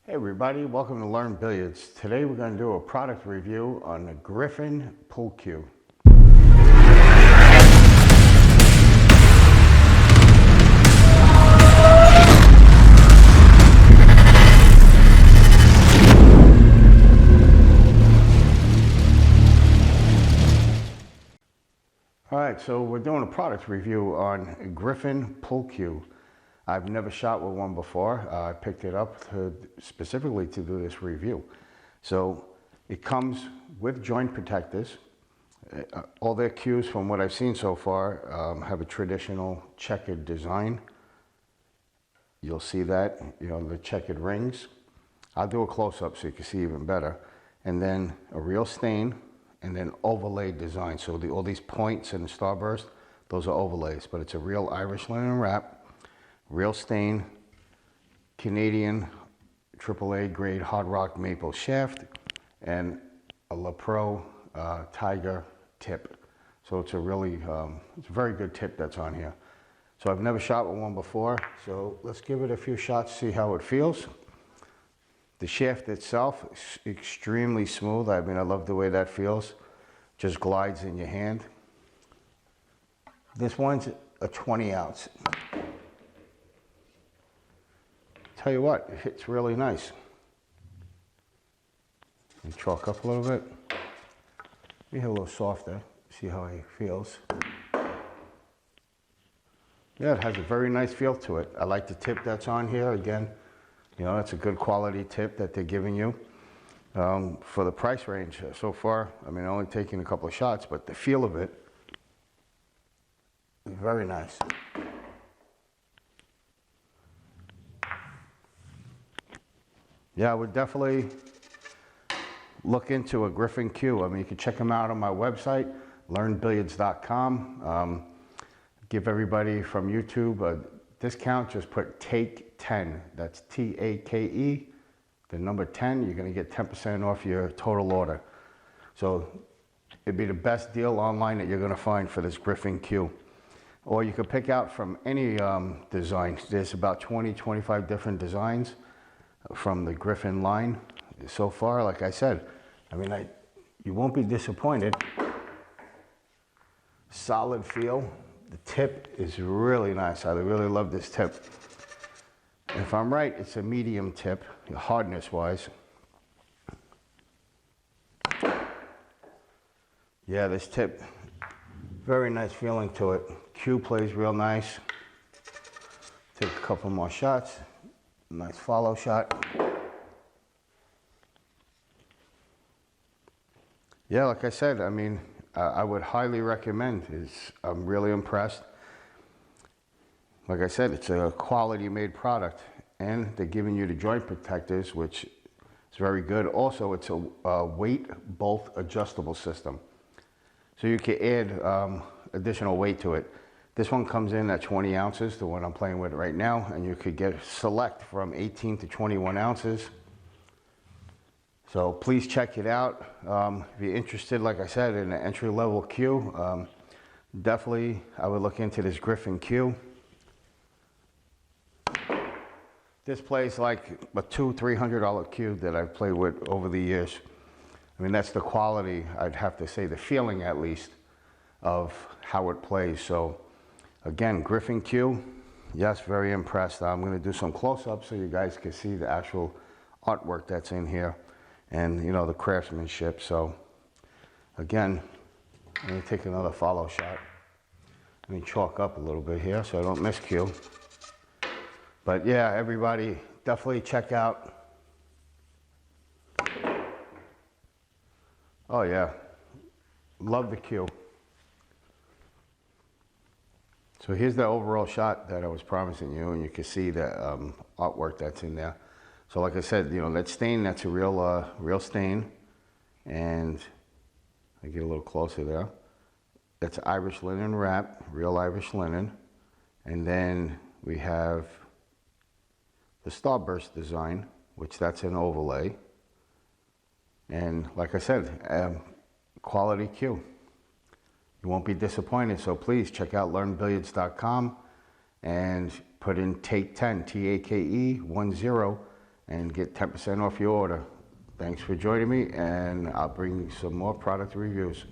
Hey everybody, welcome to Learn Billiards. Today we're going to do a product review on the Griffin pool cue. Alright, so we're doing a product review on Griffin pool cue. I've never shot with one before. I picked it up specifically to do this review. So it comes with joint protectors. All their cues, from what I've seen so far, have a traditional checkered design. You'll see that, the checkered rings. I'll do a close-up so you can see even better. And then a real stain, and then overlaid design. So all these points and the starburst, those are overlays, but it's a real Irish linen wrap. Real stain, Canadian AAA grade hard rock maple shaft, and a La Pro Tiger tip. So it's a really, it's a very good tip that's on here. So I've never shot with one before, so let's give it a few shots, see how it feels. The shaft itself is extremely smooth. I mean, I love the way that feels. Just glides in your hand. This one's a 20 ounce. Tell you what, it hits really nice. And chalk up a little bit. Be a little softer. See how it feels. Yeah, it has a very nice feel to it. I like the tip that's on here. Again, it's a good quality tip that they're giving you. For the price range so far, I mean, only taking a couple of shots, but the feel of it is very nice. Yeah, I would definitely look into a Griffin cue. I mean, you can check them out on my website, learnbilliards.com. Give everybody from YouTube a discount. Just put TAKE 10. That's TAKE, the number 10. You're going to get 10% off your total order. So it'd be the best deal online that you're going to find for this Griffin cue. Or you could pick out from any design. There's about 20, 25 different designs from the Griffin line so far. Like I said, I mean, you won't be disappointed. Solid feel. The tip is really nice. I really love this tip. If I'm right, it's a medium tip, hardness wise. Yeah, this tip, very nice feeling to it. Cue plays real nice. Take a couple more shots. Nice follow shot. Yeah, like I said, I mean, I would highly recommend. I'm really impressed. Like I said, it's a quality made product, and they're giving you the joint protectors, which is very good. Also, it's a weight bolt adjustable system. So you can add additional weight to it. This one comes in at 20 ounces, the one I'm playing with right now, and you could select from 18 to 21 ounces. So please check it out. If you're interested, like I said, in an entry-level cue, definitely I would look into this Griffin cue. This plays like a $200-$300 cue that I've played with over the years. I mean, that's the quality, I'd have to say, the feeling at least, of how it plays. So again, Griffin cue, yes, very impressed. I'm going to do some close-ups so you guys can see the actual artwork that's in here and, the craftsmanship. So again, let me take another follow shot. Let me chalk up a little bit here so I don't miss cue. But yeah, everybody, definitely check out. Oh yeah, love the cue. So here's the overall shot that I was promising you, and you can see the artwork that's in there. So like I said, that stain, that's a real stain. And I get a little closer there. That's Irish linen wrap, real Irish linen. And then we have the starburst design, which that's an overlay. And like I said, quality cue. You won't be disappointed, so please check out learnbilliards.com and put in TAKE 10, TAKE 10, and get 10% off your order. Thanks for joining me, and I'll bring you some more product reviews.